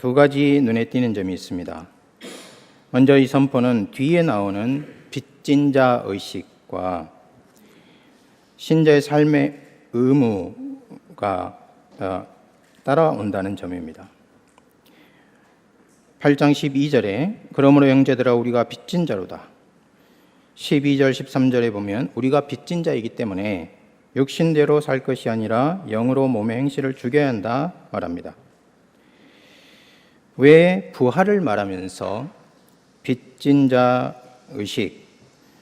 두 가지 눈에 띄는 점이 있습니다. 먼저 이 선포는 뒤에 나오는 빚진 자 의식과 신자의 삶의 의무가 따라온다는 점입니다. 8장 12절에 그러므로 형제들아 우리가 빚진 자로다. 12절 13절에 보면 우리가 빚진 자이기 때문에 육신대로 살 것이 아니라 영으로 몸의 행실을 죽여야 한다 말합니다. 왜 부활을 말하면서 빚진 자 의식,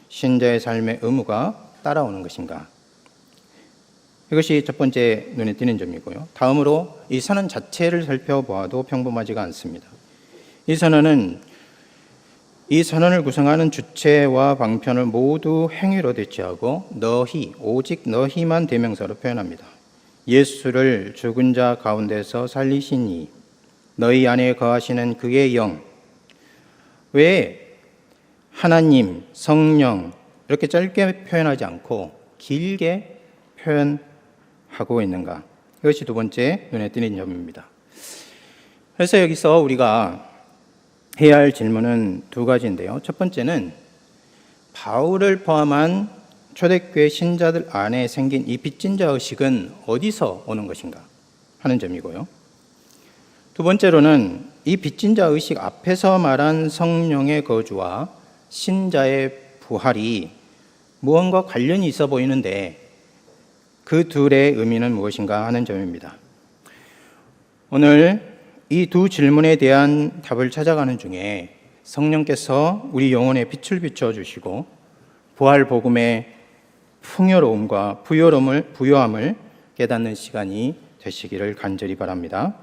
신자의 삶의 의무가 따라오는 것인가? 이것이 첫 번째 눈에 띄는 점이고요. 다음으로 이 선언 자체를 살펴보아도 평범하지가 않습니다. 이 선언을 구성하는 주체와 방편을 모두 행위로 대체하고 너희, 오직 너희만 대명사로 표현합니다. 예수를 죽은 자 가운데서 살리시니 너희 안에 거하시는 그의 영. 왜 하나님, 성령 이렇게 짧게 표현하지 않고 길게 표현하고 있는가? 이것이 두 번째 눈에 띄는 점입니다. 그래서 여기서 우리가 해야 할 질문은 두 가지인데요. 첫 번째는 바울을 포함한 초대교회 신자들 안에 생긴 이 빚진 자 의식은 어디서 오는 것인가 하는 점이고요. 두 번째로는 이 빚진 자 의식 앞에서 말한 성령의 거주와 신자의 부활이 무언가 관련이 있어 보이는데 그 둘의 의미는 무엇인가 하는 점입니다. 오늘 이 두 질문에 대한 답을 찾아가는 중에 성령께서 우리 영혼에 빛을 비춰주시고 부활 복음의 풍요로움과 부요함을 깨닫는 시간이 되시기를 간절히 바랍니다.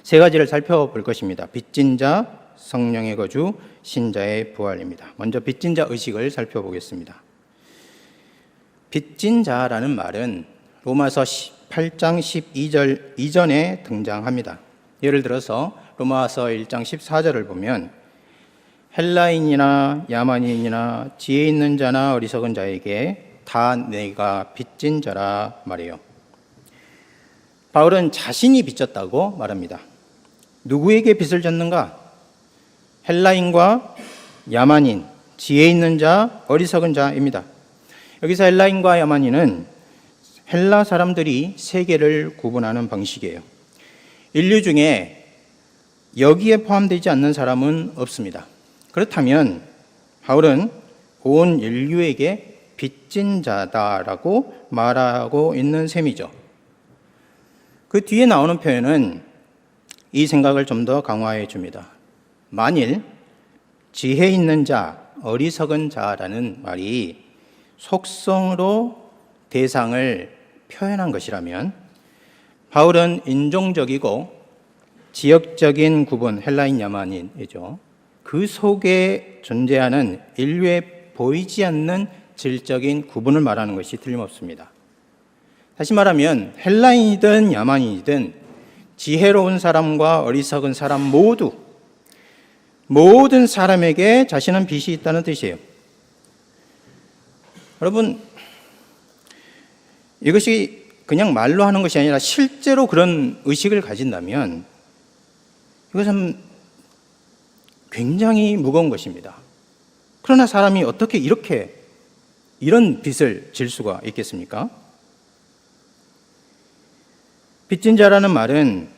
세 가지를 살펴볼 것입니다. 빚진 자, 성령의 거주, 신자의 부활입니다. 먼저 빚진 자 의식을 살펴보겠습니다. 빚진 자라는 말은 로마서 8장 12절 이전에 등장합니다. 예를 들어서 로마서 1장 14절을 보면 헬라인이나 야만인이나 지혜 있는 자나 어리석은 자에게 다 내가 빚진 자라 말해요. 바울은 자신이 빚졌다고 말합니다. 누구에게 빚을 졌는가? 헬라인과 야만인, 지혜 있는 자, 어리석은 자입니다. 여기서 헬라인과 야만인은 헬라 사람들이 세계를 구분하는 방식이에요. 인류 중에 여기에 포함되지 않는 사람은 없습니다. 그렇다면 바울은 온 인류에게 빚진 자다라고 말하고 있는 셈이죠. 그 뒤에 나오는 표현은 이 생각을 좀 더 강화해 줍니다. 만일 지혜 있는 자, 어리석은 자라는 말이 속성으로 대상을 표현한 것이라면 바울은 인종적이고 지역적인 구분, 헬라인 야만인이죠. 그 속에 존재하는 인류에 보이지 않는 질적인 구분을 말하는 것이 틀림없습니다. 다시 말하면 헬라인이든 야만인이든 지혜로운 사람과 어리석은 사람 모든 사람에게 자신은 빚이 있다는 뜻이에요. 여러분, 이것이 그냥 말로 하는 것이 아니라 실제로 그런 의식을 가진다면 이것은 굉장히 무거운 것입니다. 그러나 사람이 어떻게 이런 빚을 질 수가 있겠습니까? 빚진 자라는 말은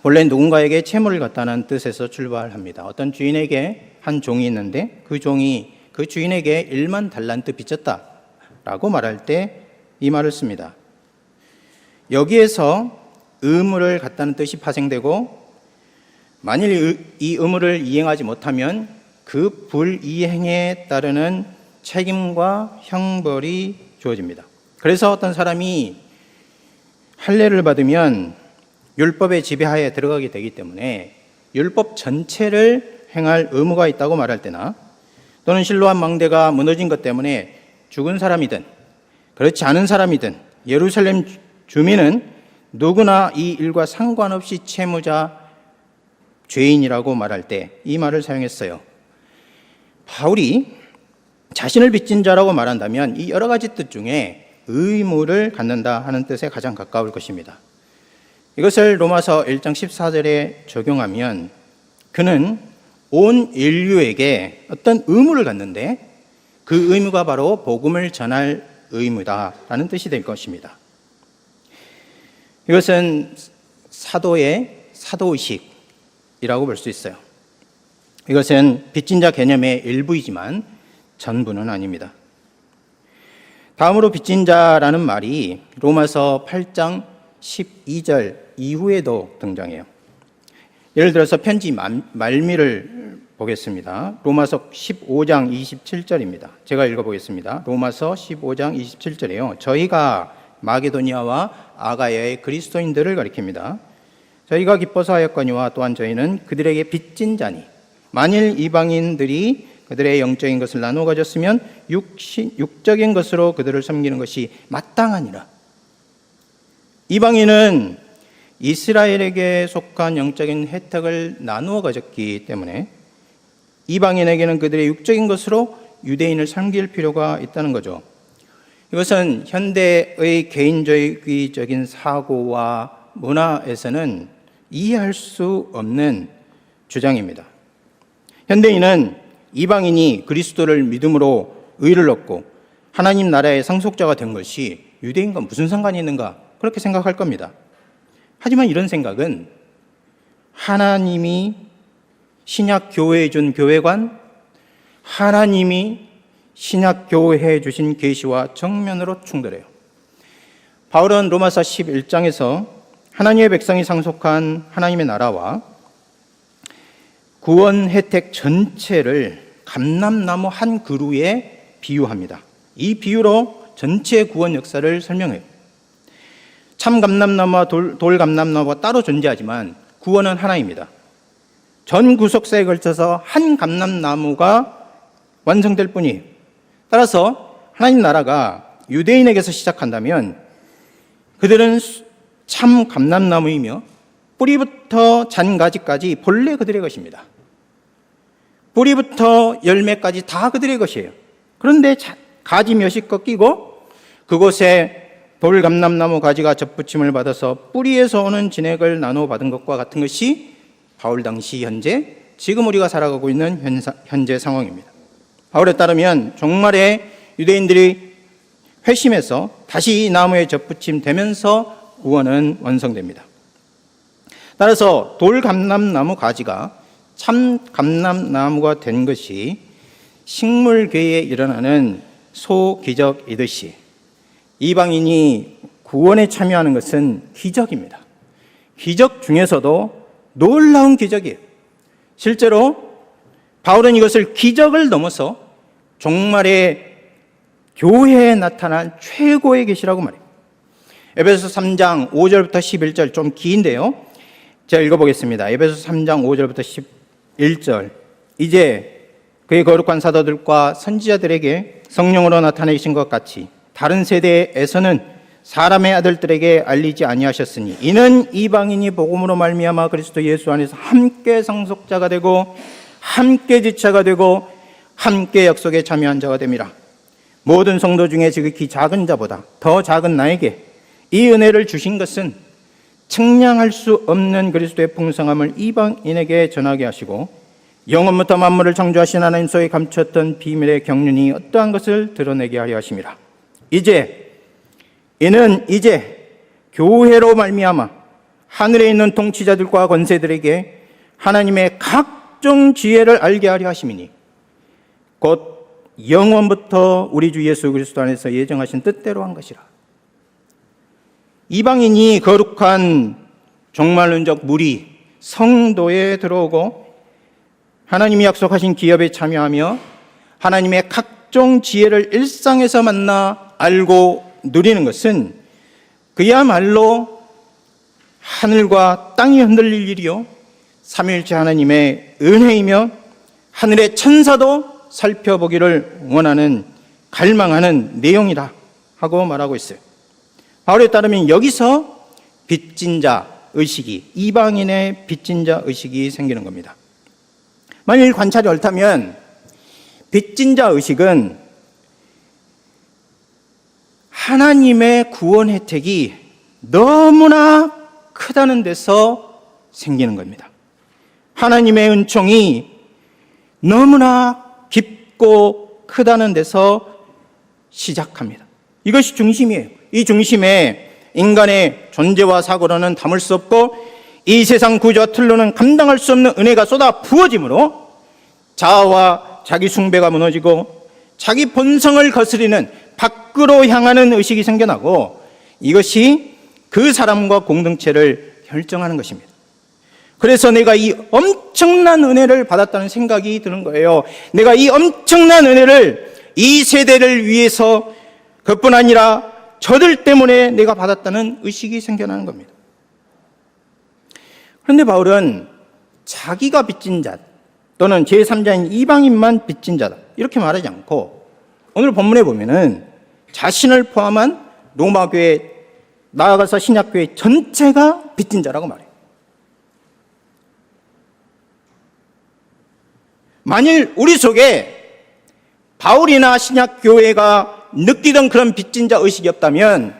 원래 누군가에게 채무를 갖다는 뜻에서 출발합니다. 어떤 주인에게 한 종이 있는데 그 종이 그 주인에게 1만 달란트 빚졌다라고 말할 때 이 말을 씁니다. 여기에서 의무를 갖다는 뜻이 파생되고 만일 이 의무를 이행하지 못하면 그 불이행에 따르는 책임과 형벌이 주어집니다. 그래서 어떤 사람이 할례를 받으면 율법의 지배하에 들어가게 되기 때문에 율법 전체를 행할 의무가 있다고 말할 때나 또는 실로암 망대가 무너진 것 때문에 죽은 사람이든 그렇지 않은 사람이든 예루살렘 주민은 누구나 이 일과 상관없이 채무자, 죄인이라고 말할 때 이 말을 사용했어요. 바울이 자신을 빚진 자라고 말한다면 이 여러 가지 뜻 중에 의무를 갖는다 하는 뜻에 가장 가까울 것입니다. 이것을 로마서 1장 14절에 적용하면 그는 온 인류에게 어떤 의무를 갖는데 그 의무가 바로 복음을 전할 의무다라는 뜻이 될 것입니다. 이것은 사도의 사도의식이라고 볼 수 있어요. 이것은 빚진 자 개념의 일부이지만 전부는 아닙니다. 다음으로 빚진 자라는 말이 로마서 8장 12절 이후에도 등장해요. 예를 들어서 편지 말미를 보겠습니다. 로마서 15장 27절입니다. 제가 읽어보겠습니다. 로마서 15장 27절이에요. 저희가 마게도니아와 아가야의 그리스도인들을 가리킵니다. 저희가 기뻐서 하였거니와 또한 저희는 그들에게 빚진 자니 만일 이방인들이 그들의 영적인 것을 나누어 가졌으면 육적인 것으로 그들을 섬기는 것이 마땅하니라. 이방인은 이스라엘에게 속한 영적인 혜택을 나누어 가졌기 때문에 이방인에게는 그들의 육적인 것으로 유대인을 섬길 필요가 있다는 거죠. 이것은 현대의 개인주의적인 사고와 문화에서는 이해할 수 없는 주장입니다. 현대인은 이방인이 그리스도를 믿음으로 의를 얻고 하나님 나라의 상속자가 된 것이 유대인과 무슨 상관이 있는가 그렇게 생각할 겁니다. 하지만 이런 생각은 하나님이 신약 교회에 준 교회관, 하나님이 신약 교회에 주신 계시와 정면으로 충돌해요. 바울은 로마서 11장에서 하나님의 백성이 상속한 하나님의 나라와 구원 혜택 전체를 감람나무 한 그루에 비유합니다. 이 비유로 전체 구원 역사를 설명해요. 참 감람나무와 돌 감람나무가 따로 존재하지만 구원은 하나입니다. 전 구속사에 걸쳐서 한 감람나무가 완성될 뿐이에요. 따라서 하나님 나라가 유대인에게서 시작한다면 그들은 참 감람나무이며 뿌리부터 잔가지까지 본래 그들의 것입니다. 뿌리부터 열매까지 다 그들의 것이에요. 그런데 가지 몇이 꺾이고 그곳에 돌감람나무 가지가 접붙임을 받아서 뿌리에서 오는 진액을 나누어 받은 것과 같은 것이 바울 당시 현재, 지금 우리가 살아가고 있는 현재 상황입니다. 바울에 따르면 종말에 유대인들이 회심해서 다시 이 나무에 접붙임 되면서 구원은 완성됩니다. 따라서 돌감람나무 가지가 참 감람나무가 된 것이 식물계에 일어나는 소기적이듯이 이방인이 구원에 참여하는 것은 기적입니다. 기적 중에서도 놀라운 기적이에요. 실제로 바울은 이것을 기적을 넘어서 종말의 교회에 나타난 최고의 계시라고 말해요. 에베소서 3장 5절부터 11절 좀 긴데요. 제가 읽어보겠습니다. 에베소서 3장 5절부터 11절. 이제 그의 거룩한 사도들과 선지자들에게 성령으로 나타내신 것 같이 다른 세대에서는 사람의 아들들에게 알리지 아니하셨으니 이는 이방인이 복음으로 말미암아 그리스도 예수 안에서 함께 상속자가 되고 함께 지체가 되고 함께 약속에 참여한 자가 됨이라. 모든 성도 중에 지극히 작은 자보다 더 작은 나에게 이 은혜를 주신 것은 측량할 수 없는 그리스도의 풍성함을 이방인에게 전하게 하시고 영원부터 만물을 창조하신 하나님 속에 감췄던 비밀의 경륜이 어떠한 것을 드러내게 하려 하심이라. 이는 이제 교회로 말미암아 하늘에 있는 통치자들과 권세들에게 하나님의 각종 지혜를 알게 하려 하심이니 곧 영원부터 우리 주 예수 그리스도 안에서 예정하신 뜻대로 한 것이라. 이방인이 거룩한 종말론적 무리 성도에 들어오고 하나님이 약속하신 기업에 참여하며 하나님의 각종 지혜를 일상에서 만나 알고 누리는 것은 그야말로 하늘과 땅이 흔들릴 일이요 삼위일체 하나님의 은혜이며 하늘의 천사도 살펴보기를 원하는 갈망하는 내용이다 하고 말하고 있어요. 바울에 따르면 여기서 빚진 자 의식이, 이방인의 빚진 자 의식이 생기는 겁니다. 만일 관찰이 옳다면 빚진 자 의식은 하나님의 구원 혜택이 너무나 크다는 데서 생기는 겁니다. 하나님의 은총이 너무나 깊고 크다는 데서 시작합니다. 이것이 중심이에요. 이 중심에 인간의 존재와 사고로는 담을 수 없고 이 세상 구조와 틀로는 감당할 수 없는 은혜가 쏟아 부어짐으로 자아와 자기 숭배가 무너지고 자기 본성을 거스리는 밖으로 향하는 의식이 생겨나고 이것이 그 사람과 공동체를 결정하는 것입니다. 그래서 내가 이 엄청난 은혜를 받았다는 생각이 드는 거예요. 내가 이 엄청난 은혜를 이 세대를 위해서 그뿐 아니라 저들 때문에 내가 받았다는 의식이 생겨나는 겁니다. 그런데 바울은 자기가 빚진 자 또는 제3자인 이방인만 빚진 자다 이렇게 말하지 않고 오늘 본문에 보면은 자신을 포함한 로마교회 나아가서 신약교회 전체가 빚진 자라고 말해요. 만일 우리 속에 바울이나 신약교회가 느끼던 그런 빚진 자 의식이 없다면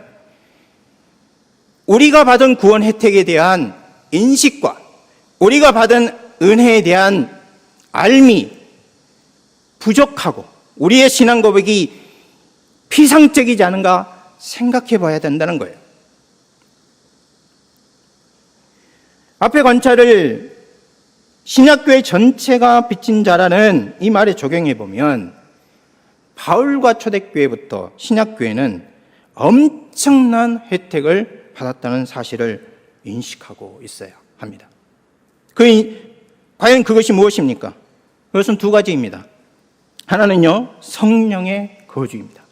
우리가 받은 구원 혜택에 대한 인식과 우리가 받은 은혜에 대한 알미 부족하고 우리의 신앙 고백이 피상적이지 않은가 생각해 봐야 된다는 거예요. 앞의 관찰을 신약교회 전체가 빚진 자라는 이 말에 적용해 보면 바울과 초대교회부터 신약교회는 엄청난 혜택을 받았다는 사실을 인식하고 있어야 합니다. 과연 그것이 무엇입니까? 그것은 두 가지입니다. 하나는요, 성령의 거주입니다.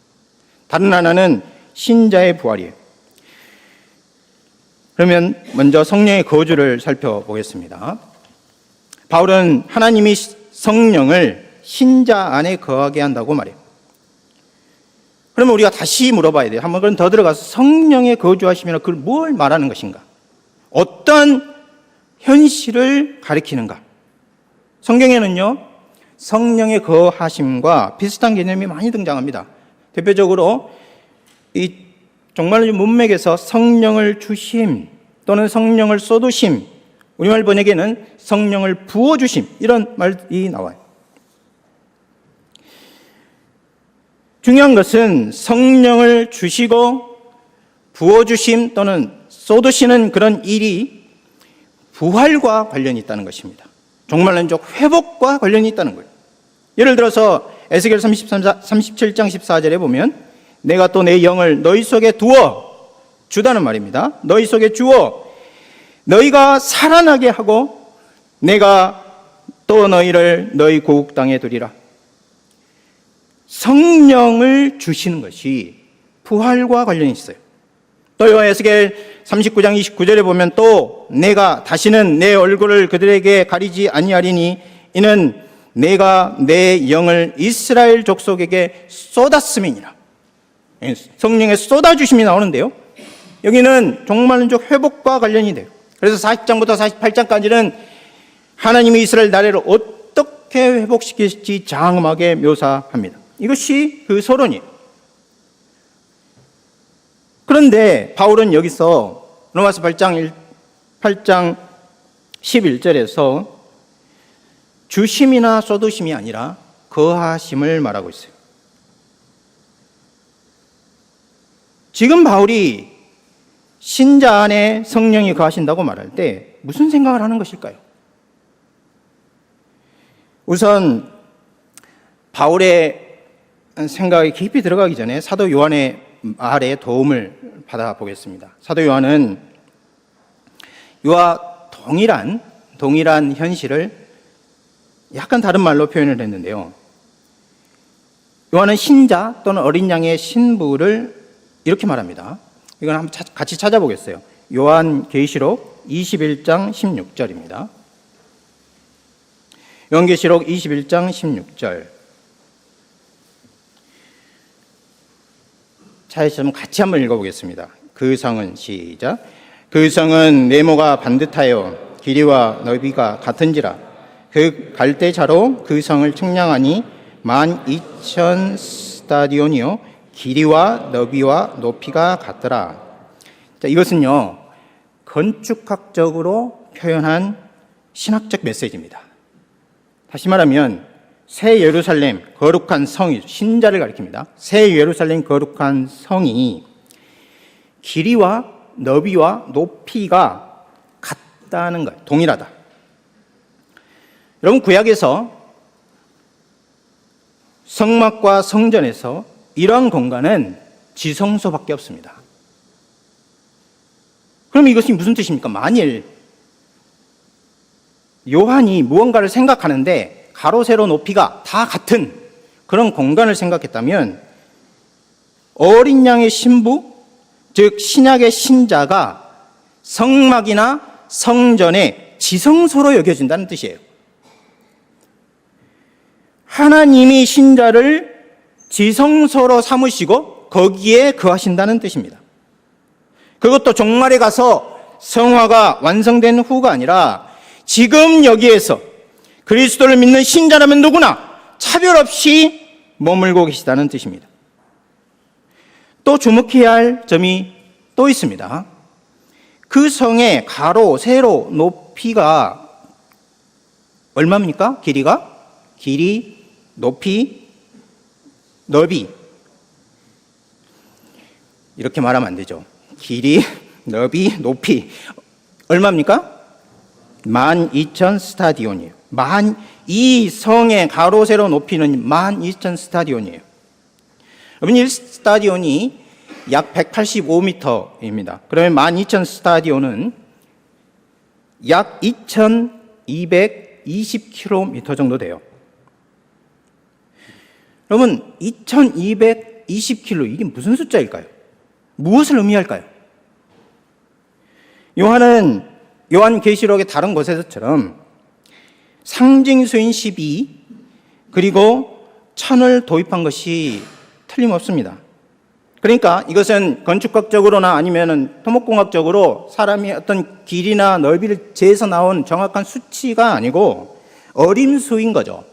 다른 하나는 신자의 부활이에요. 그러면 먼저 성령의 거주를 살펴보겠습니다. 바울은 하나님이 성령을 신자 안에 거하게 한다고 말해요. 그러면 우리가 다시 물어봐야 돼요. 한번 더 들어가서 성령의 거주하시면 그걸 뭘 말하는 것인가? 어떤 현실을 가리키는가? 성경에는요, 성령의 거하심과 비슷한 개념이 많이 등장합니다. 대표적으로 이 정말로 문맥에서 성령을 주심 또는 성령을 쏟으심, 우리말 번역에는 성령을 부어주심 이런 말이 나와요. 중요한 것은 성령을 주시고 부어주심 또는 쏟으시는 그런 일이 부활과 관련이 있다는 것입니다. 종말론적 회복과 관련이 있다는 거예요. 예를 들어서 에스겔 37장 14절에 보면 내가 또 내 영을 너희 속에 두어 주다는 말입니다. 너희 속에 주어 너희가 살아나게 하고 내가 또 너희를 너희 고국 땅에 두리라. 성령을 주시는 것이 부활과 관련이 있어요. 또 에스겔 39장 29절에 보면 또 내가 다시는 내 얼굴을 그들에게 가리지 아니하리니 이는 내가 내 영을 이스라엘 족속에게 쏟았음이니라. 성령의 쏟아주심이 나오는데요, 여기는 종말론적 회복과 관련이 돼요. 그래서 40장부터 48장까지는 하나님이 이스라엘 나라를 어떻게 회복시킬지 장엄하게 묘사합니다. 이것이 그 서론이에요. 그런데 바울은 여기서 로마서 8장 11절에서 주심이나 쏟으심이 아니라 거하심을 말하고 있어요. 지금 바울이 신자 안에 성령이 거하신다고 말할 때 무슨 생각을 하는 것일까요? 우선 바울의 생각이 깊이 들어가기 전에 사도 요한의 말에 도움을 받아보겠습니다. 사도 요한은 이와 동일한 현실을 약간 다른 말로 표현을 했는데요. 요한은 신자 또는 어린 양의 신부를 이렇게 말합니다. 이건 한번 같이 찾아보겠어요. 요한계시록 21장 16절입니다. 요한계시록 21장 16절. 차에서 같이 한번 읽어보겠습니다. 그 성은 시작. 그 성은 네모가 반듯하여 길이와 너비가 같은지라. 그 갈대자로 그 성을 측량하니 12,000 스타디온이요 길이와 너비와 높이가 같더라. 자, 이것은요 건축학적으로 표현한 신학적 메시지입니다. 다시 말하면 새 예루살렘 거룩한 성이 신자를 가리킵니다. 새 예루살렘 거룩한 성이 길이와 너비와 높이가 같다는 거예요. 동일하다. 여러분, 구약에서 성막과 성전에서 이러한 공간은 지성소밖에 없습니다. 그럼 이것이 무슨 뜻입니까? 만일 요한이 무언가를 생각하는데 가로, 세로, 높이가 다 같은 그런 공간을 생각했다면 어린 양의 신부, 즉 신약의 신자가 성막이나 성전의 지성소로 여겨진다는 뜻이에요. 하나님이 신자를 지성소로 삼으시고 거기에 거하신다는 뜻입니다. 그것도 종말에 가서 성화가 완성된 후가 아니라 지금 여기에서 그리스도를 믿는 신자라면 누구나 차별 없이 머물고 계시다는 뜻입니다. 또 주목해야 할 점이 또 있습니다. 그 성의 가로, 세로, 높이가 얼마입니까? 길이가? 길이, 높이, 너비. 이렇게 말하면 안 되죠. 길이, 너비, 높이. 얼마입니까? 12,000 스타디온이에요. 이 성의 가로, 세로, 높이는 12,000 스타디온이에요. 여러분, 1스타디온이 약 185m입니다. 그러면 12,000 스타디온은 약 2,220km 정도 돼요. 여러분, 2,220km, 이게 무슨 숫자일까요? 무엇을 의미할까요? 요한계시록의 다른 곳에서처럼 상징수인 12 그리고 1000을 도입한 것이 틀림없습니다. 그러니까 이것은 건축학적으로나 아니면 토목공학적으로 사람이 어떤 길이나 넓이를 재서 나온 정확한 수치가 아니고 어림수인 거죠.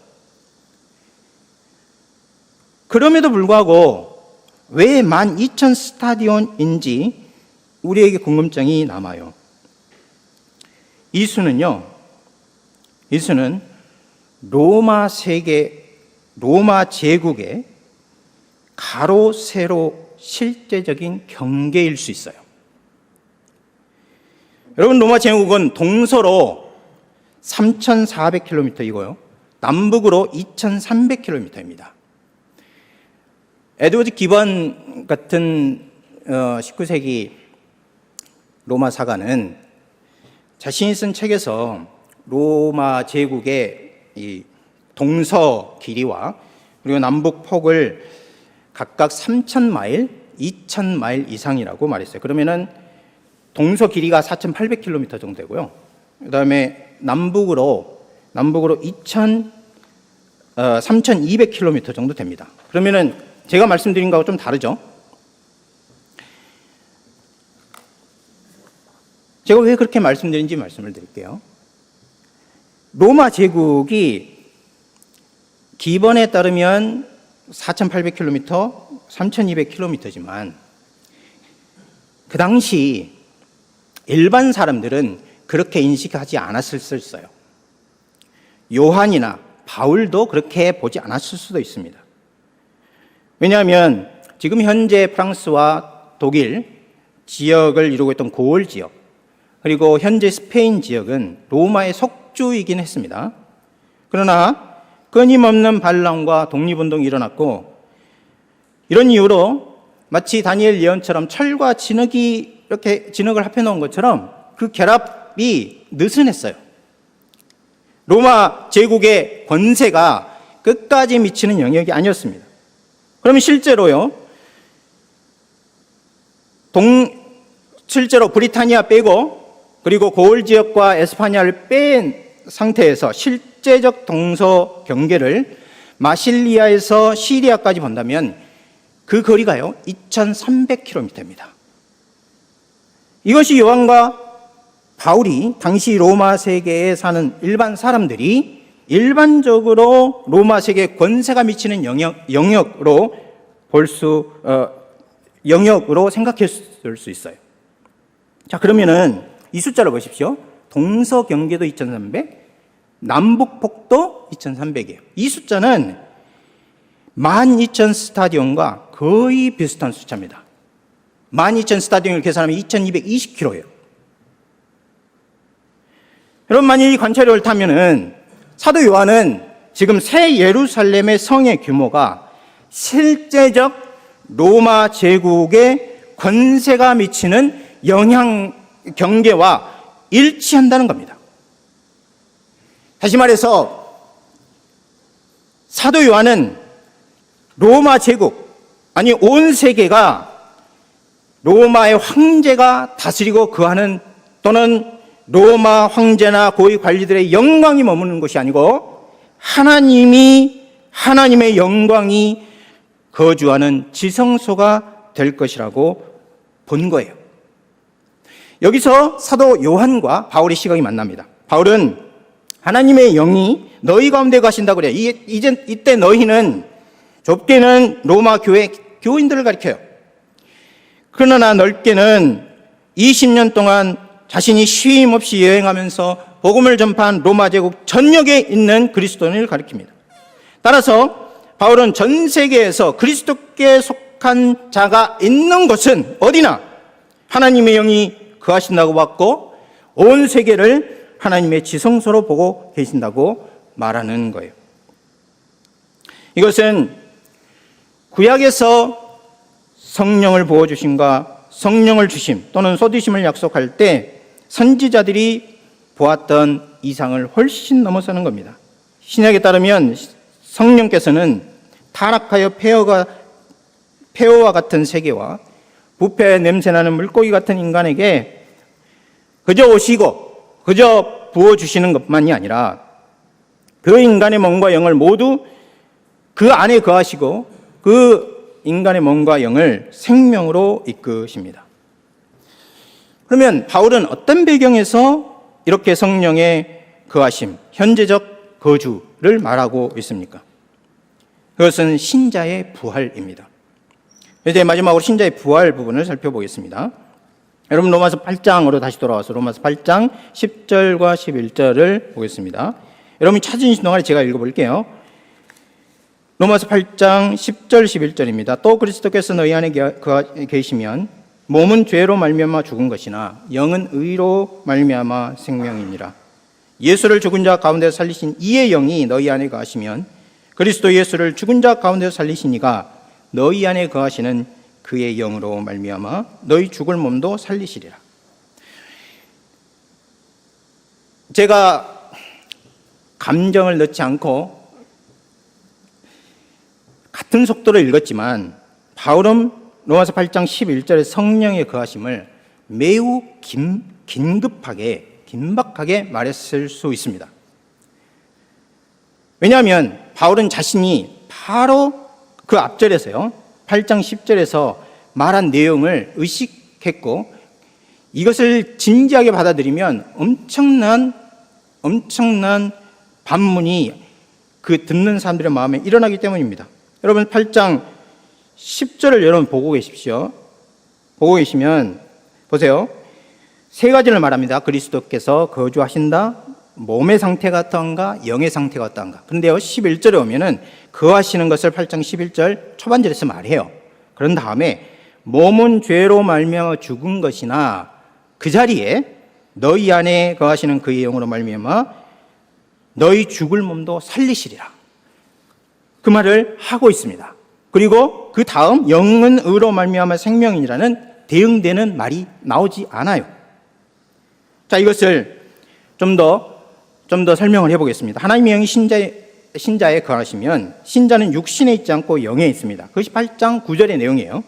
그럼에도 불구하고 왜 12,000 스타디온인지 우리에게 궁금증이 남아요. 이 수는 로마 제국의 가로, 세로 실제적인 경계일 수 있어요. 여러분, 로마 제국은 동서로 3,400km이고요. 남북으로 2,300km입니다. 에드워드 기번 같은 19세기 로마 사가는 자신이 쓴 책에서 로마 제국의 이 동서 길이와 그리고 남북 폭을 각각 3,000마일, 2,000마일 이상이라고 말했어요. 그러면은 동서 길이가 4,800km 정도 되고요. 그다음에 남북으로 3,200km 정도 됩니다. 그러면은 제가 말씀드린 거하고 좀 다르죠? 제가 왜 그렇게 말씀드린지 말씀을 드릴게요. 로마 제국이 기본에 따르면 4,800km, 3,200km지만 그 당시 일반 사람들은 그렇게 인식하지 않았을 수 있어요. 요한이나 바울도 그렇게 보지 않았을 수도 있습니다. 왜냐하면 지금 현재 프랑스와 독일 지역을 이루고 있던 고을 지역, 그리고 현재 스페인 지역은 로마의 속주이긴 했습니다. 그러나 끊임없는 반란과 독립운동이 일어났고, 이런 이유로 마치 다니엘 예언처럼 철과 진흙이 이렇게 진흙을 합해놓은 것처럼 그 결합이 느슨했어요. 로마 제국의 권세가 끝까지 미치는 영역이 아니었습니다. 그러면 실제로 브리타니아 빼고 그리고 고을 지역과 에스파냐를 뺀 상태에서 실제적 동서 경계를 마실리아에서 시리아까지 본다면 그 거리가요 2,300km입니다. 이것이 요한과 바울이 당시 로마 세계에 사는 일반 사람들이 일반적으로 로마 세계에 권세가 미치는 영역으로 영역으로 생각했을 수 있어요. 자, 그러면은 이 숫자를 보십시오. 동서경계도 2300, 남북폭도 2300이에요. 이 숫자는 12,000 스타디움과 거의 비슷한 숫자입니다. 12,000 스타디움을 계산하면 2220km예요. 여러분, 만일 이 관찰력을 타면은 사도 요한은 지금 새 예루살렘의 성의 규모가 실제적 로마 제국의 권세가 미치는 영향 경계와 일치한다는 겁니다. 다시 말해서 사도 요한은 로마 제국, 아니 온 세계가 로마의 황제가 다스리고 거하는, 또는 로마 황제나 고위 관리들의 영광이 머무는 것이 아니고 하나님의 영광이 거주하는 지성소가 될 것이라고 본 거예요. 여기서 사도 요한과 바울의 시각이 만납니다. 바울은 하나님의 영이 너희 가운데 가신다고 그래요. 이때 너희는 좁게는 로마 교회 교인들을 가리켜요. 그러나 넓게는 20년 동안 자신이 쉼 없이 여행하면서 복음을 전파한 로마 제국 전역에 있는 그리스도인을 가리킵니다. 따라서 바울은 전 세계에서 그리스도께 속한 자가 있는 곳은 어디나 하나님의 영이 거하신다고 봤고 온 세계를 하나님의 지성소로 보고 계신다고 말하는 거예요. 이것은 구약에서 성령을 부어주심과 성령을 주심 또는 쏟으심을 약속할 때 선지자들이 보았던 이상을 훨씬 넘어서는 겁니다. 신약에 따르면 성령께서는 타락하여 폐허와 같은 세계와 부패 냄새나는 물고기 같은 인간에게 그저 오시고 그저 부어주시는 것만이 아니라 그 인간의 몸과 영을 모두 그 안에 거하시고 그 인간의 몸과 영을 생명으로 이끄십니다. 그러면 바울은 어떤 배경에서 이렇게 성령의 거하심, 현재적 거주를 말하고 있습니까? 그것은 신자의 부활입니다. 이제 마지막으로 신자의 부활 부분을 살펴보겠습니다. 여러분, 로마서 8장으로 다시 돌아와서 로마서 8장 10절과 11절을 보겠습니다. 여러분이 찾으신 동안에 제가 읽어볼게요. 로마서 8장 10절 11절입니다. 또 그리스도께서 너희 안에 계시면 몸은 죄로 말미암아 죽은 것이나 영은 의로 말미암아 생명이니라. 예수를 죽은 자 가운데서 살리신 이의 영이 너희 안에 거하시면 그리스도 예수를 죽은 자 가운데서 살리신 이가 너희 안에 거하시는 그의 영으로 말미암아 너희 죽을 몸도 살리시리라. 제가 감정을 넣지 않고 같은 속도로 읽었지만 바울은 로마서 8장 11절의 성령의 거하심을 매우 긴박하게 말했을 수 있습니다. 왜냐하면 바울은 자신이 바로 그 앞절에서요, 8장 10절에서 말한 내용을 의식했고 이것을 진지하게 받아들이면 엄청난 반문이 그 듣는 사람들의 마음에 일어나기 때문입니다. 여러분 8장 10절을 여러분 보고 계십시오. 보고 계시면 보세요. 세 가지를 말합니다. 그리스도께서 거주하신다, 몸의 상태가 어떠한가, 영의 상태가 어떠한가. 그런데요 11절에 오면은 거하시는 것을 8장 11절 초반절에서 말해요. 그런 다음에 몸은 죄로 말미암아 죽은 것이나 그 자리에 너희 안에 거하시는 그의 영으로 말미암아 너희 죽을 몸도 살리시리라. 그 말을 하고 있습니다. 그리고 그 다음 영은 의로 말미암아 생명이라는 대응되는 말이 나오지 않아요. 자, 이것을 좀 더 설명을 해보겠습니다. 하나님의 영이 신자에 거하시면 신자는 육신에 있지 않고 영에 있습니다. 그것이 8장 9절의 내용이에요.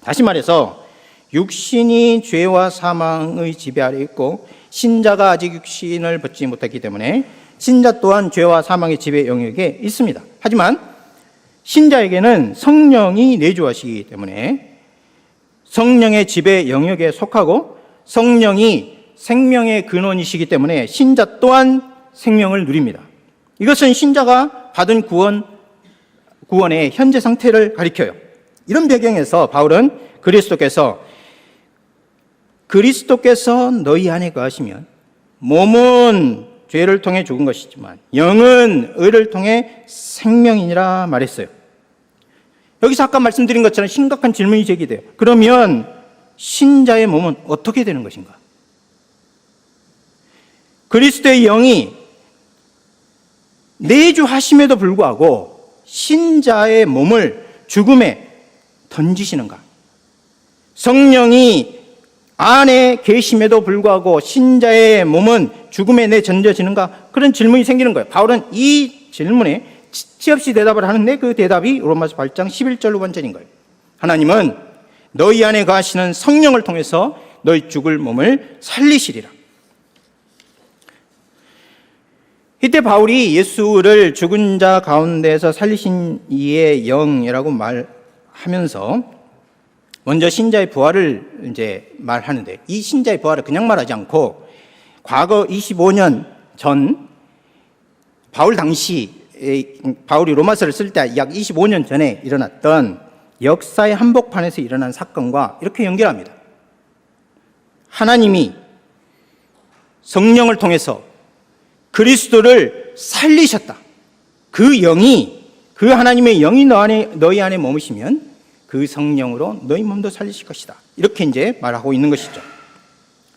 다시 말해서 육신이 죄와 사망의 지배 아래 있고 신자가 아직 육신을 벗지 못했기 때문에 신자 또한 죄와 사망의 지배 영역에 있습니다. 하지만 신자에게는 성령이 내주하시기 때문에 성령의 지배 영역에 속하고 성령이 생명의 근원이시기 때문에 신자 또한 생명을 누립니다. 이것은 신자가 받은 구원의 현재 상태를 가리켜요. 이런 배경에서 바울은 그리스도께서 그리스도께서 너희 안에 거하시면 몸은 죄를 통해 죽은 것이지만 영은 의를 통해 생명이니라 말했어요. 여기서 아까 말씀드린 것처럼 심각한 질문이 제기돼요. 그러면 신자의 몸은 어떻게 되는 것인가? 그리스도의 영이 내주하심에도 불구하고 신자의 몸을 죽음에 던지시는가? 성령이 안에 계심에도 불구하고 신자의 몸은 죽음에 내던져지는가? 그런 질문이 생기는 거예요. 바울은 이 질문에 지체 없이 대답을 하는데 그 대답이 로마서 8장 11절 후반절인 거예요. 하나님은 너희 안에 거하시는 성령을 통해서 너희 죽을 몸을 살리시리라. 이때 바울이 예수를 죽은 자 가운데서 살리신 이의 영이라고 말하면서 먼저 신자의 부활을 이제 말하는데, 이 신자의 부활을 그냥 말하지 않고 과거 25년 전 바울이 로마서를 쓸 때 약 25년 전에 일어났던 역사의 한복판에서 일어난 사건과 이렇게 연결합니다. 하나님이 성령을 통해서 그리스도를 살리셨다. 그 영이, 그 하나님의 영이 너희 안에 머무시면 그 성령으로 너희 몸도 살리실 것이다. 이렇게 이제 말하고 있는 것이죠.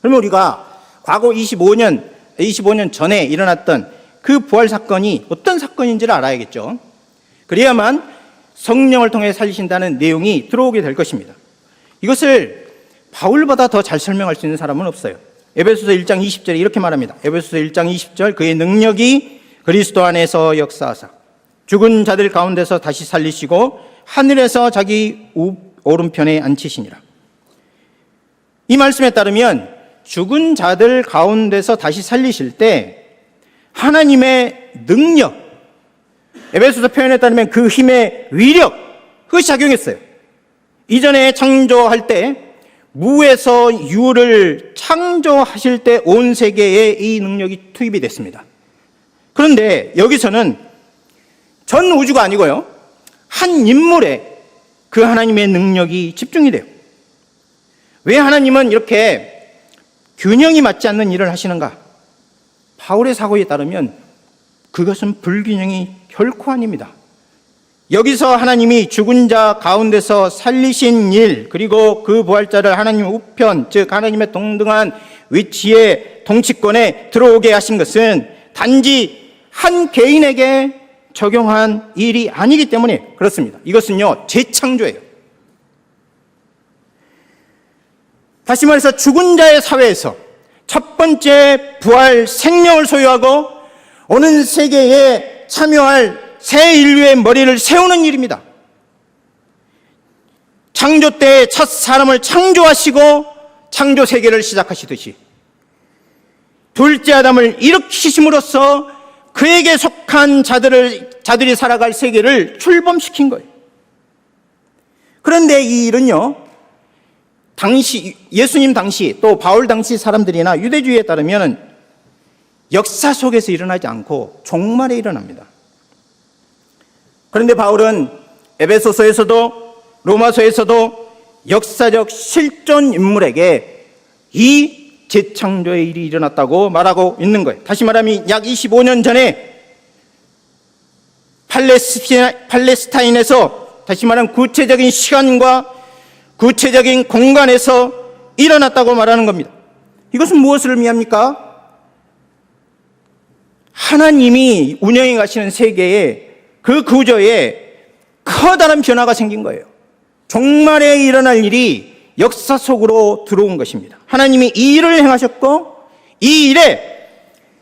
그러면 우리가 과거 25년 전에 일어났던 그 부활 사건이 어떤 사건인지를 알아야겠죠. 그래야만 성령을 통해 살리신다는 내용이 들어오게 될 것입니다. 이것을 바울보다 더 잘 설명할 수 있는 사람은 없어요. 에베소서 1장 20절에 이렇게 말합니다. 에베소서 1장 20절, 그의 능력이 그리스도 안에서 역사하사 죽은 자들 가운데서 다시 살리시고 하늘에서 자기 오른편에 앉히시니라. 이 말씀에 따르면 죽은 자들 가운데서 다시 살리실 때 하나님의 능력, 에베소서 표현에 따르면 그 힘의 위력, 그것이 작용했어요. 이전에 창조할 때 무에서 유를 창조하실 때 온 세계에 이 능력이 투입이 됐습니다. 그런데 여기서는 전 우주가 아니고요, 한 인물에 그 하나님의 능력이 집중이 돼요. 왜 하나님은 이렇게 균형이 맞지 않는 일을 하시는가? 바울의 사고에 따르면 그것은 불균형이 결코 아닙니다. 여기서 하나님이 죽은 자 가운데서 살리신 일, 그리고 그 부활자를 하나님의 우편, 즉 하나님의 동등한 위치에 통치권에 들어오게 하신 것은 단지 한 개인에게 적용한 일이 아니기 때문에 그렇습니다. 이것은요, 재창조예요. 다시 말해서 죽은 자의 사회에서 첫 번째 부활 생명을 소유하고 오는 세계에 참여할 새 인류의 머리를 세우는 일입니다. 창조 때 첫 사람을 창조하시고 창조 세계를 시작하시듯이 둘째 아담을 일으키심으로써 그에게 속한 자들이 살아갈 세계를 출범시킨 거예요. 그런데 이 일은요, 예수님 당시 또 바울 당시 사람들이나 유대주의에 따르면 역사 속에서 일어나지 않고 종말에 일어납니다. 그런데 바울은 에베소서에서도 로마서에서도 역사적 실존 인물에게 이 재창조의 일이 일어났다고 말하고 있는 거예요. 다시 말하면 약 25년 전에 팔레스타인에서, 다시 말하면 구체적인 시간과 구체적인 공간에서 일어났다고 말하는 겁니다. 이것은 무엇을 의미합니까? 하나님이 운영해 가시는 세계에, 그 구조에 커다란 변화가 생긴 거예요. 종말에 일어날 일이 역사 속으로 들어온 것입니다. 하나님이 이 일을 행하셨고 이 일에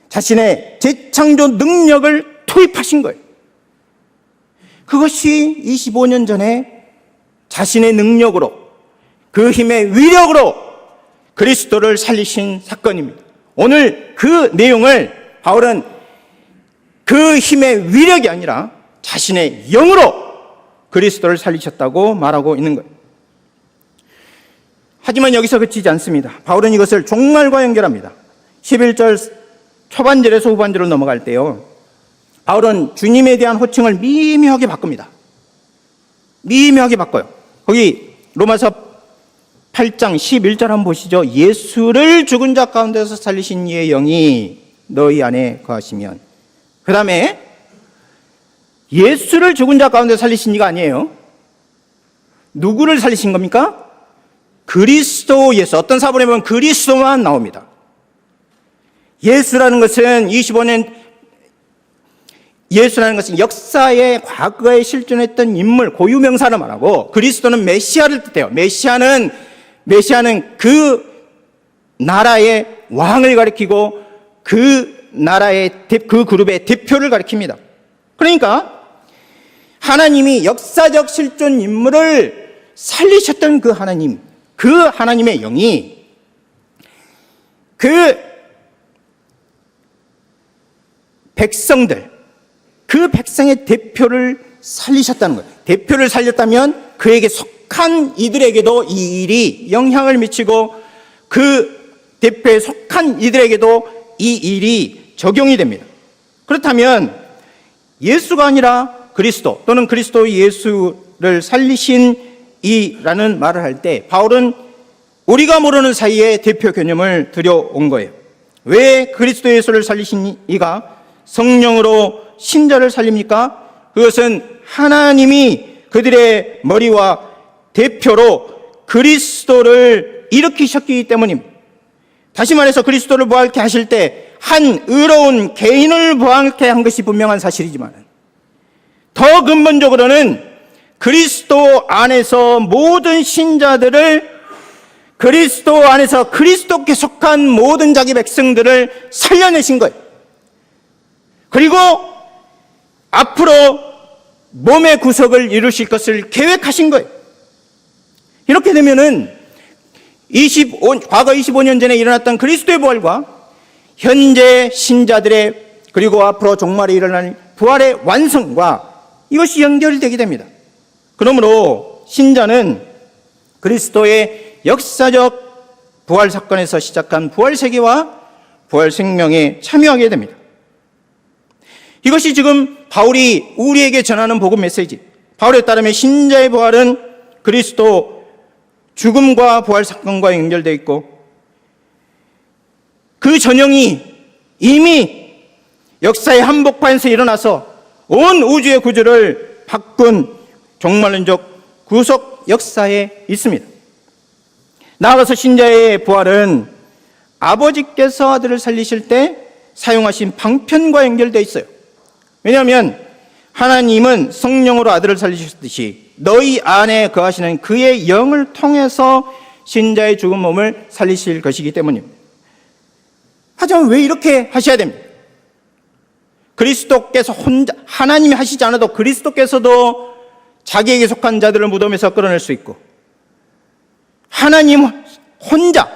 자신의 재창조 능력을 투입하신 거예요. 그것이 25년 전에 자신의 능력으로, 그 힘의 위력으로 그리스도를 살리신 사건입니다. 오늘 그 내용을 바울은 그 힘의 위력이 아니라 자신의 영으로 그리스도를 살리셨다고 말하고 있는 거예요. 하지만 여기서 그치지 않습니다. 바울은 이것을 종말과 연결합니다. 11절 초반절에서 후반절로 넘어갈 때요, 바울은 주님에 대한 호칭을 미묘하게 바꿉니다. 미묘하게 바꿔요. 거기 로마서 8장 11절 한번 보시죠. 예수를 죽은 자 가운데서 살리신 이의 영이 너희 안에 거하시면, 그 다음에 예수를 죽은 자 가운데 살리신 이가 아니에요. 누구를 살리신 겁니까? 그리스도 예수. 어떤 사본에 보면 그리스도만 나옵니다. 예수라는 것은 역사의 과거에 실존했던 인물, 고유명사를 말하고, 그리스도는 메시아를 뜻해요. 메시아는 그 나라의 왕을 가리키고 그 나라의 그 그룹의 대표를 가리킵니다. 그러니까 하나님이 역사적 실존 인물을 살리셨던 그 하나님의 영이 그 백성들, 그 백성의 대표를 살리셨다는 거예요. 대표를 살렸다면 그에게 속한 이들에게도 이 일이 영향을 미치고, 그 대표에 속한 이들에게도 이 일이 적용이 됩니다. 그렇다면 예수가 아니라 그리스도, 또는 그리스도 예수를 살리신 이라는 말을 할 때 바울은 우리가 모르는 사이에 대표 개념을 들여온 거예요. 왜 그리스도 예수를 살리신 이가 성령으로 신자를 살립니까? 그것은 하나님이 그들의 머리와 대표로 그리스도를 일으키셨기 때문입니다. 다시 말해서 그리스도를 부활케 하실 때 한 의로운 개인을 부활케 한 것이 분명한 사실이지만, 더 근본적으로는 그리스도 안에서 모든 신자들을, 그리스도 안에서 그리스도께 속한 모든 자기 백성들을 살려내신 거예요. 그리고 앞으로 몸의 구속을 이루실 것을 계획하신 거예요. 이렇게 되면은 과거 25년 전에 일어났던 그리스도의 부활과 현재 신자들의, 그리고 앞으로 종말에 일어날 부활의 완성과 이것이 연결되게 됩니다. 그러므로 신자는 그리스도의 역사적 부활 사건에서 시작한 부활 세계와 부활 생명에 참여하게 됩니다. 이것이 지금 바울이 우리에게 전하는 복음 메시지. 바울에 따르면 신자의 부활은 그리스도 죽음과 부활 사건과 연결되어 있고, 그 전형이 이미 역사의 한복판에서 일어나서 온 우주의 구조를 바꾼 종말론적 구속 역사에 있습니다. 나아가서 신자의 부활은 아버지께서 아들을 살리실 때 사용하신 방편과 연결되어 있어요. 왜냐하면 하나님은 성령으로 아들을 살리셨듯이 너희 안에 거하시는 그의 영을 통해서 신자의 죽은 몸을 살리실 것이기 때문입니다. 하지만 왜 이렇게 하셔야 됩니까? 그리스도께서 혼자, 하나님이 하시지 않아도 그리스도께서도 자기에게 속한 자들을 무덤에서 끌어낼 수 있고, 하나님 혼자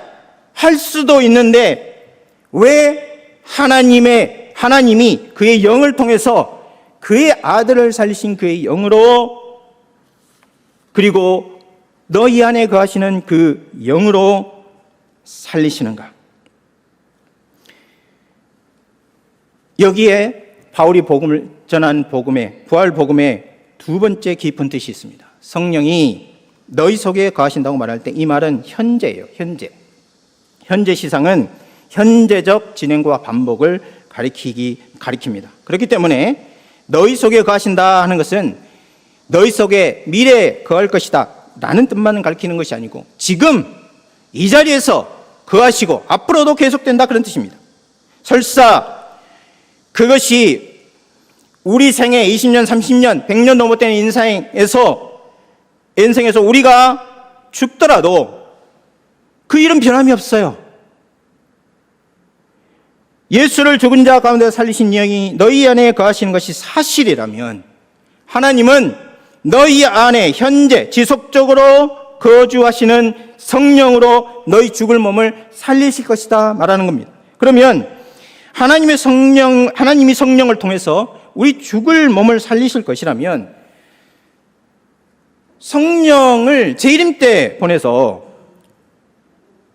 할 수도 있는데 왜 하나님이 그의 영을 통해서 그의 아들을 살리신 그의 영으로, 그리고 너희 안에 거하시는 그 영으로 살리시는가? 여기에 바울이 복음을 전한 부활 복음의 두 번째 깊은 뜻이 있습니다. 성령이 너희 속에 거하신다고 말할 때 이 말은 현재예요. 현재 시상은 현재적 진행과 반복을 가리킵니다. 그렇기 때문에 너희 속에 거하신다 하는 것은 너희 속에 미래에 거할 것이다 라는 뜻만 가리키는 것이 아니고, 지금 이 자리에서 거하시고 앞으로도 계속된다, 그런 뜻입니다. 설사 그것이 우리 생애 20년, 30년, 100년 넘어되는 인생에서 우리가 죽더라도 그 일은 변함이 없어요. 예수를 죽은 자 가운데 살리신 영이 너희 안에 거하시는 것이 사실이라면, 하나님은 너희 안에 현재 지속적으로 거주하시는 성령으로 너희 죽을 몸을 살리실 것이다 말하는 겁니다. 그러면 하나님이 성령을 통해서 우리 죽을 몸을 살리실 것이라면 성령을 재림 때 보내서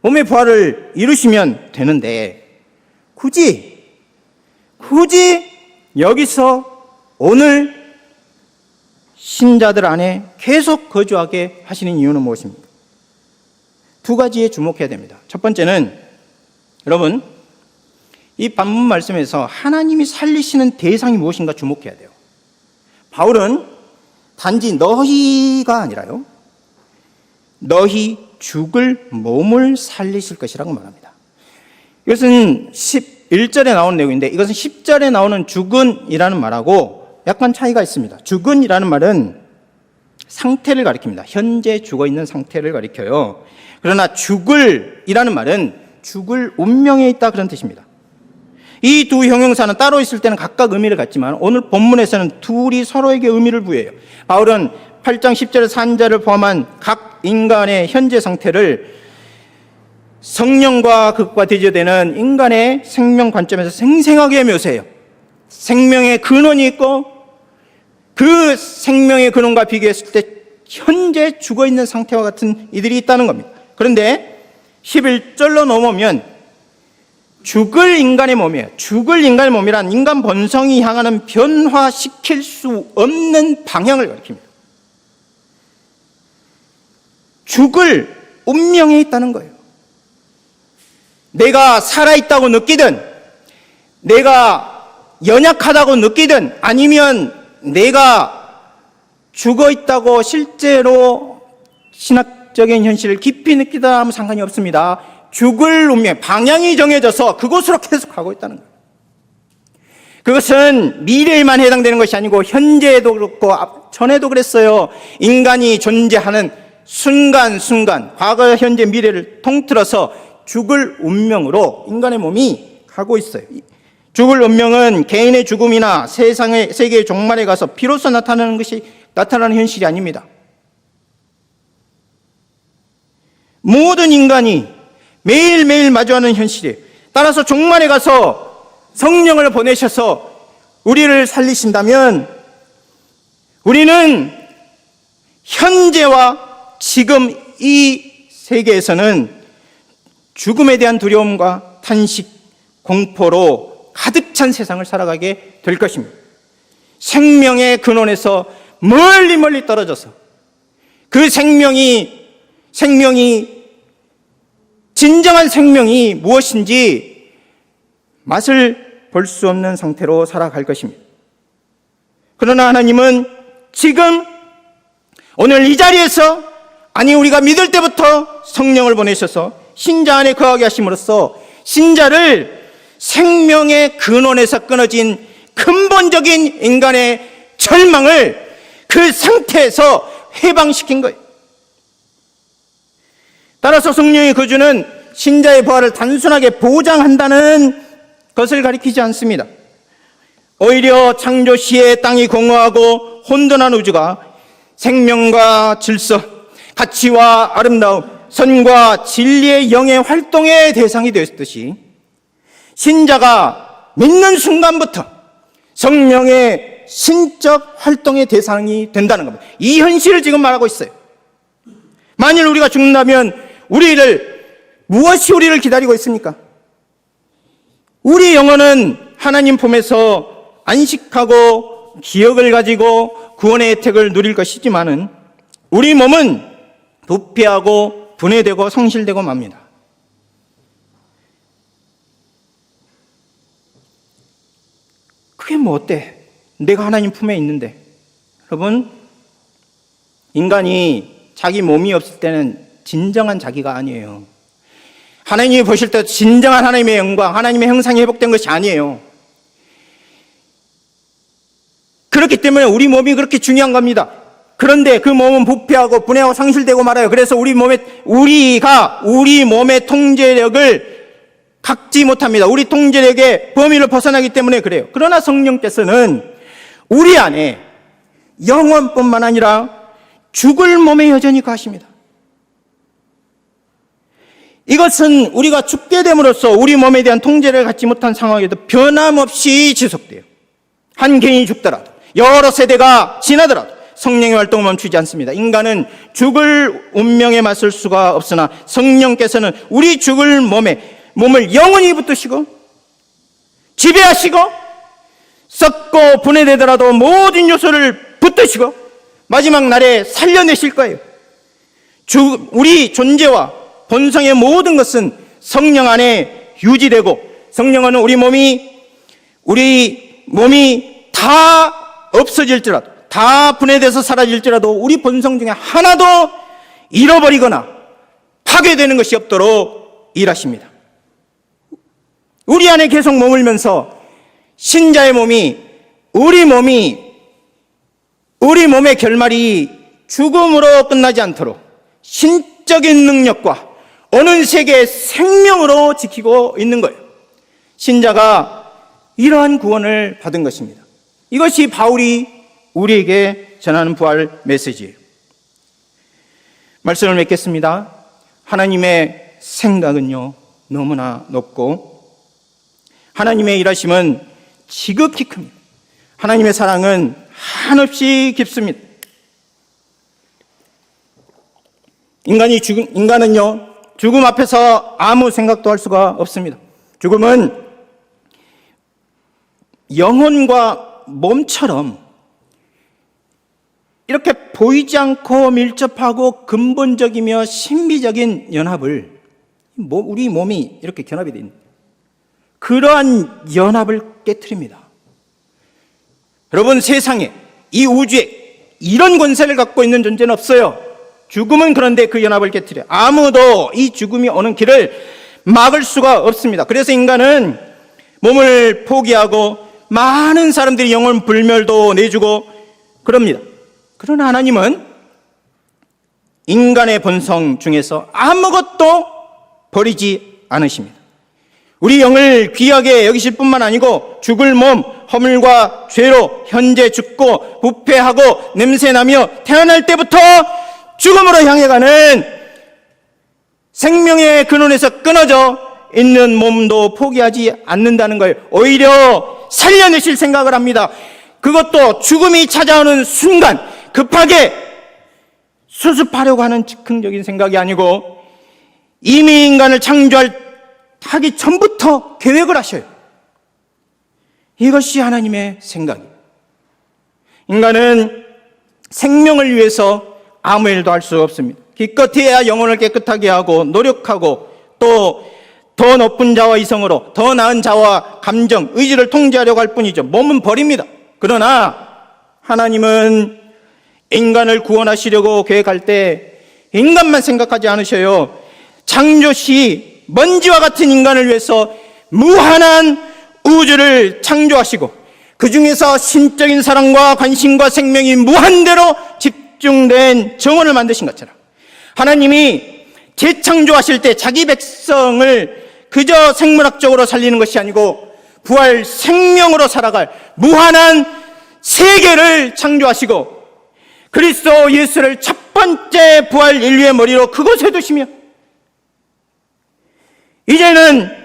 몸의 부활을 이루시면 되는데, 굳이 여기서 오늘 신자들 안에 계속 거주하게 하시는 이유는 무엇입니까? 두 가지에 주목해야 됩니다. 첫 번째는 여러분, 이 본문 말씀에서 하나님이 살리시는 대상이 무엇인가 주목해야 돼요. 바울은 단지 너희가 아니라요, 너희 죽을 몸을 살리실 것이라고 말합니다. 이것은 11절에 나오는 내용인데, 이것은 10절에 나오는 죽은이라는 말하고 약간 차이가 있습니다. 죽은이라는 말은 상태를 가리킵니다. 현재 죽어 있는 상태를 가리켜요. 그러나 죽을이라는 말은 죽을 운명에 있다, 그런 뜻입니다. 이 두 형용사는 따로 있을 때는 각각 의미를 갖지만 오늘 본문에서는 둘이 서로에게 의미를 부여해요. 바울은 8장 10절에서 3절을 포함한 각 인간의 현재 상태를 성령과 극과 대조되는 인간의 생명 관점에서 생생하게 묘사해요. 생명의 근원이 있고 그 생명의 근원과 비교했을 때 현재 죽어있는 상태와 같은 이들이 있다는 겁니다. 그런데 11절로 넘어오면 죽을 인간의 몸이에요. 죽을 인간의 몸이란 인간 본성이 향하는 변화시킬 수 없는 방향을 가리킵니다. 죽을 운명에 있다는 거예요. 내가 살아있다고 느끼든, 내가 연약하다고 느끼든, 아니면 내가 죽어있다고 실제로 신학적인 현실을 깊이 느끼다 하면 상관이 없습니다. 죽을 운명, 방향이 정해져서 그곳으로 계속 가고 있다는 거예요. 그것은 미래에만 해당되는 것이 아니고 현재에도 그렇고 전에도 그랬어요. 인간이 존재하는 순간순간, 과거, 현재, 미래를 통틀어서 죽을 운명으로 인간의 몸이 가고 있어요. 죽을 운명은 개인의 죽음이나 세계의 종말에 가서 비로소 나타나는 현실이 아닙니다. 모든 인간이 매일매일 마주하는 현실이에요. 따라서 종말에 가서 성령을 보내셔서 우리를 살리신다면 우리는 현재와 지금 이 세계에서는 죽음에 대한 두려움과 탄식, 공포로 가득 찬 세상을 살아가게 될 것입니다. 생명의 근원에서 멀리 떨어져서 그 생명이 진정한 생명이 무엇인지 맛을 볼 수 없는 상태로 살아갈 것입니다. 그러나 하나님은 지금 오늘 이 자리에서, 아니 우리가 믿을 때부터 성령을 보내셔서 신자 안에 거하게 하심으로써 신자를 생명의 근원에서 끊어진 근본적인 인간의 절망을 그 상태에서 해방시킨 거예요. 따라서 성령의 거주는 신자의 부활을 단순하게 보장한다는 것을 가리키지 않습니다. 오히려 창조 시에 땅이 공허하고 혼돈한 우주가 생명과 질서, 가치와 아름다움, 선과 진리의 영의 활동의 대상이 되었듯이 신자가 믿는 순간부터 성령의 신적 활동의 대상이 된다는 겁니다. 이 현실을 지금 말하고 있어요. 만일 우리가 죽는다면 무엇이 우리를 기다리고 있습니까? 우리 영혼은 하나님 품에서 안식하고 기억을 가지고 구원의 혜택을 누릴 것이지만은 우리 몸은 부패하고 분해되고 상실되고 맙니다. 그게 뭐 어때? 내가 하나님 품에 있는데. 여러분, 인간이 자기 몸이 없을 때는 진정한 자기가 아니에요. 하나님이 보실 때 진정한 하나님의 영광, 하나님의 형상이 회복된 것이 아니에요. 그렇기 때문에 우리 몸이 그렇게 중요한 겁니다. 그런데 그 몸은 부패하고 분해하고 상실되고 말아요. 그래서 우리가 우리 몸의 통제력을 갖지 못합니다. 우리 통제력의 범위를 벗어나기 때문에 그래요. 그러나 성령께서는 우리 안에 영혼뿐만 아니라 죽을 몸에 여전히 거하십니다. 이것은 우리가 죽게 됨으로써 우리 몸에 대한 통제를 갖지 못한 상황에도 변함없이 지속돼요. 한 개인이 죽더라도, 여러 세대가 지나더라도 성령의 활동을 멈추지 않습니다. 인간은 죽을 운명에 맞설 수가 없으나 성령께서는 우리 죽을 몸을 영원히 붙드시고 지배하시고 썩고 분해되더라도 모든 요소를 붙드시고 마지막 날에 살려내실 거예요. 우리 존재와 본성의 모든 것은 성령 안에 유지되고, 성령은 우리 몸이 다 없어질지라도, 다 분해돼서 사라질지라도 우리 본성 중에 하나도 잃어버리거나 파괴되는 것이 없도록 일하십니다. 우리 안에 계속 머물면서 신자의 몸이, 우리 몸의 결말이 죽음으로 끝나지 않도록 신적인 능력과 오는 세계의 생명으로 지키고 있는 거예요. 신자가 이러한 구원을 받은 것입니다. 이것이 바울이 우리에게 전하는 부활 메시지예요. 말씀을 맺겠습니다. 하나님의 생각은요, 너무나 높고 하나님의 일하심은 지극히 큽니다. 하나님의 사랑은 한없이 깊습니다. 인간은요, 죽음 앞에서 아무 생각도 할 수가 없습니다. 죽음은 영혼과 몸처럼 이렇게 보이지 않고 밀접하고 근본적이며 신비적인 연합을, 우리 몸이 이렇게 결합이 된 그러한 연합을 깨트립니다. 여러분, 세상에, 이 우주에 이런 권세를 갖고 있는 존재는 없어요. 죽음은 그런데 그 연합을 깨트려요. 아무도 이 죽음이 오는 길을 막을 수가 없습니다. 그래서 인간은 몸을 포기하고 많은 사람들이 영혼 불멸도 내주고 그럽니다. 그러나 하나님은 인간의 본성 중에서 아무것도 버리지 않으십니다. 우리 영을 귀하게 여기실 뿐만 아니고 죽을 몸, 허물과 죄로 현재 죽고 부패하고 냄새나며 태어날 때부터 죽음으로 향해 가는 생명의 근원에서 끊어져 있는 몸도 포기하지 않는다는 거예요. 오히려 살려내실 생각을 합니다. 그것도 죽음이 찾아오는 순간 급하게 수습하려고 하는 즉흥적인 생각이 아니고 이미 인간을 창조하기 전부터 계획을 하셔요. 이것이 하나님의 생각이에요. 인간은 생명을 위해서 아무 일도 할 수 없습니다. 기껏해야 영혼을 깨끗하게 하고 노력하고 또 더 높은 자와 이성으로 더 나은 자와 감정, 의지를 통제하려고 할 뿐이죠. 몸은 버립니다. 그러나 하나님은 인간을 구원하시려고 계획할 때 인간만 생각하지 않으셔요. 창조시 먼지와 같은 인간을 위해서 무한한 우주를 창조하시고 그 중에서 신적인 사랑과 관심과 생명이 무한대로 집중된 정원을 만드신 것처럼 하나님이 재창조하실 때 자기 백성을 그저 생물학적으로 살리는 것이 아니고 부활 생명으로 살아갈 무한한 세계를 창조하시고 그리스도 예수를 첫 번째 부활 인류의 머리로 그곳에 두시며 이제는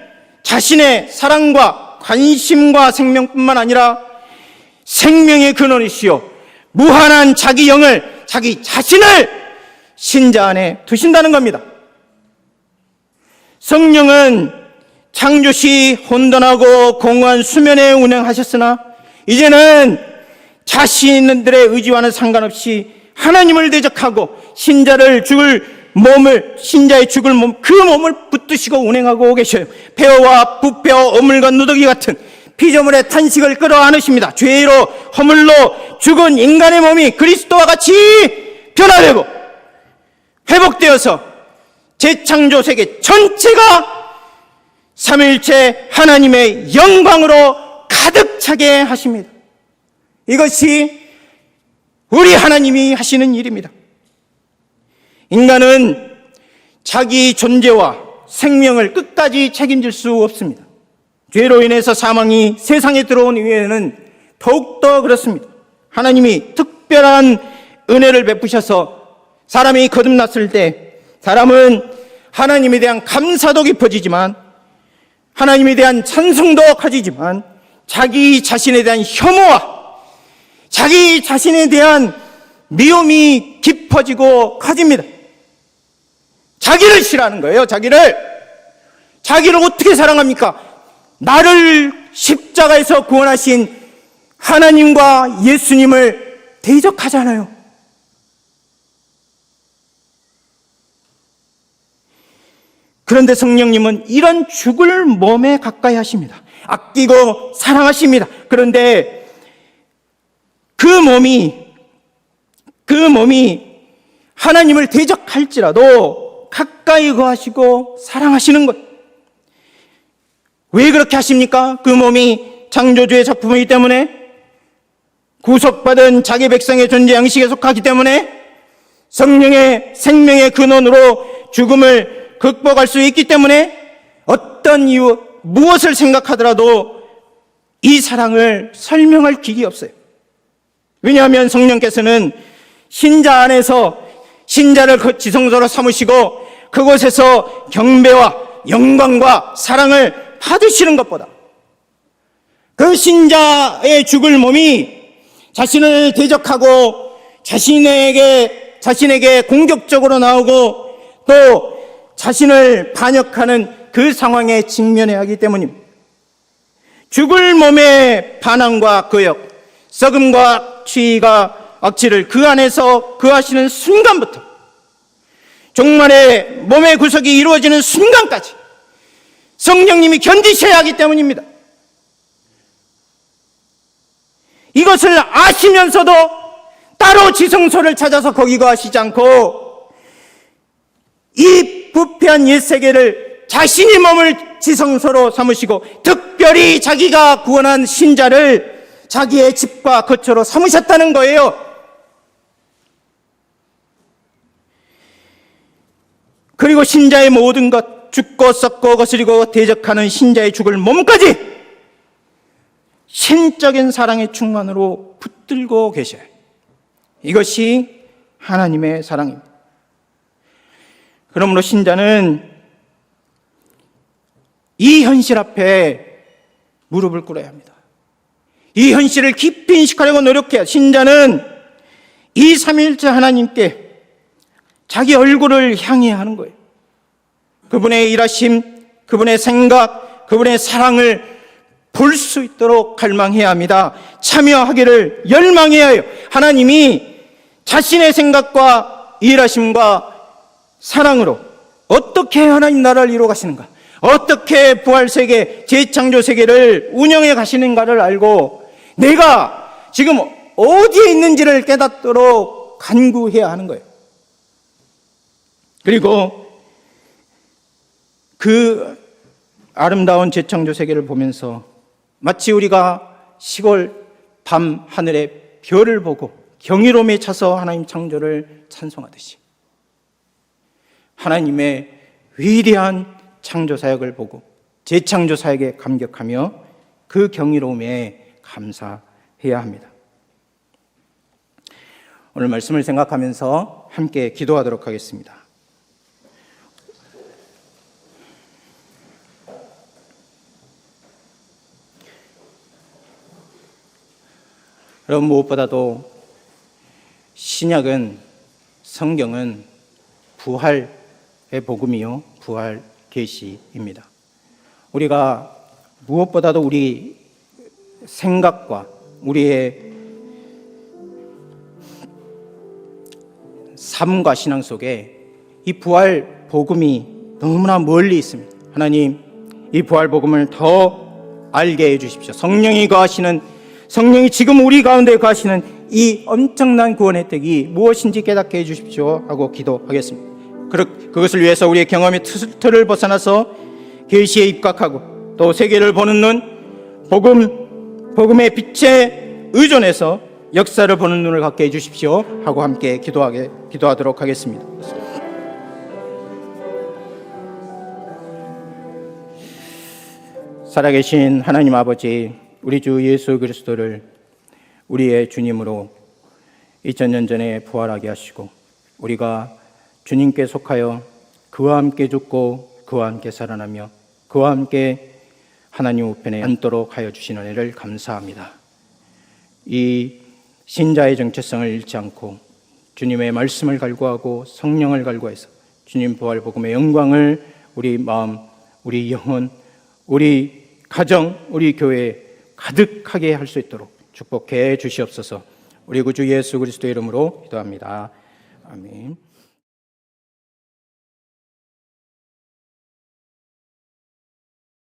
자신의 사랑과 관심과 생명뿐만 아니라 생명의 근원이시요 무한한 자기 영을, 자기 자신을 신자 안에 두신다는 겁니다. 성령은 창조시 혼돈하고 공허한 수면에 운행하셨으나 이제는 자신들의 의지와는 상관없이 하나님을 대적하고 신자의 죽을 몸, 그 몸을 붙드시고 운행하고 계셔요. 폐허와 부패와 어물과 누더기 같은 피조물의 탄식을 끌어안으십니다. 죄로 허물로 죽은 인간의 몸이 그리스도와 같이 변화되고 회복되어서 재창조 세계 전체가 삼위일체 하나님의 영광으로 가득 차게 하십니다. 이것이 우리 하나님이 하시는 일입니다. 인간은 자기 존재와 생명을 끝까지 책임질 수 없습니다. 죄로 인해서 사망이 세상에 들어온 이후에는 더욱더 그렇습니다. 하나님이 특별한 은혜를 베푸셔서 사람이 거듭났을 때 사람은 하나님에 대한 감사도 깊어지지만 하나님에 대한 찬송도 커지지만 자기 자신에 대한 혐오와 자기 자신에 대한 미움이 깊어지고 커집니다. 자기를 싫어하는 거예요. 자기를 어떻게 사랑합니까? 나를 십자가에서 구원하신 하나님과 예수님을 대적하잖아요. 그런데 성령님은 이런 죽을 몸에 가까이 하십니다. 아끼고 사랑하십니다. 그런데 그 몸이 하나님을 대적할지라도 가까이 거하시고 사랑하시는 것. 왜 그렇게 하십니까? 그 몸이 창조주의 작품이기 때문에, 구속받은 자기 백성의 존재 양식에 속하기 때문에, 성령의 생명의 근원으로 죽음을 극복할 수 있기 때문에, 어떤 이유, 무엇을 생각하더라도 이 사랑을 설명할 길이 없어요. 왜냐하면 성령께서는 신자 안에서 신자를 지성소로 삼으시고 그곳에서 경배와 영광과 사랑을 받으시는 것보다 그 신자의 죽을 몸이 자신을 대적하고 자신에게 공격적으로 나오고 또 자신을 반역하는 그 상황에 직면해야 하기 때문입니다. 죽을 몸의 반항과 거역, 썩음과 취가 악취를 그 안에서 거하시는 순간부터 종말의 몸의 구속이 이루어지는 순간까지 성령님이 견디셔야 하기 때문입니다. 이것을 아시면서도 따로 지성소를 찾아서 거기 거하시지 않고 이 부패한 옛세계를 자신이 몸을 지성소로 삼으시고 특별히 자기가 구원한 신자를 자기의 집과 거처로 삼으셨다는 거예요. 그리고 신자의 모든 것, 죽고 썩고 거스리고 대적하는 신자의 죽을 몸까지 신적인 사랑의 충만으로 붙들고 계셔요. 이것이 하나님의 사랑입니다. 그러므로 신자는 이 현실 앞에 무릎을 꿇어야 합니다. 이 현실을 깊이 인식하려고 노력해야, 신자는 이 삼위일체 하나님께 자기 얼굴을 향해야 하는 거예요. 그분의 일하심, 그분의 생각, 그분의 사랑을 볼 수 있도록 갈망해야 합니다. 참여하기를 열망해야 해요. 하나님이 자신의 생각과 일하심과 사랑으로 어떻게 하나님 나라를 이루어 가시는가, 어떻게 부활세계, 재창조세계를 운영해 가시는가를 알고 내가 지금 어디에 있는지를 깨닫도록 간구해야 하는 거예요. 그리고 그 아름다운 재창조세계를 보면서 마치 우리가 시골 밤 하늘의 별을 보고 경이로움에 차서 하나님 창조를 찬송하듯이 하나님의 위대한 창조 사역을 보고 재창조 사역에 감격하며 그 경이로움에 감사해야 합니다. 오늘 말씀을 생각하면서 함께 기도하도록 하겠습니다. 여러분, 무엇보다도 신약은, 성경은 부활의 복음이요, 부활 계시입니다. 우리가 무엇보다도 우리 생각과 우리의 삶과 신앙 속에 이 부활 복음이 너무나 멀리 있습니다. 하나님, 이 부활 복음을 더 알게 해 주십시오. 성령이 지금 우리 가운데 거하시는 이 엄청난 구원 혜택이 무엇인지 깨닫게 해 주십시오 하고 기도하겠습니다. 그것을 위해서 우리의 경험의 틀을 벗어나서 계시에 입각하고 또 세계를 보는 눈, 복음의 빛에 의존해서 역사를 보는 눈을 갖게 해 주십시오 하고 함께 기도하도록 하겠습니다. 살아계신 하나님 아버지, 우리 주 예수 그리스도를 우리의 주님으로 2000년 전에 부활하게 하시고 우리가 주님께 속하여 그와 함께 죽고 그와 함께 살아나며 그와 함께 하나님 우편에 앉도록 하여 주신 은혜를 감사합니다. 이 신자의 정체성을 잃지 않고 주님의 말씀을 갈구하고 성령을 갈구해서 주님 부활 복음의 영광을 우리 마음, 우리 영혼, 우리 가정, 우리 교회에 가득하게 할 수 있도록 축복해 주시옵소서. 우리 구주 예수 그리스도의 이름으로 기도합니다. 아멘.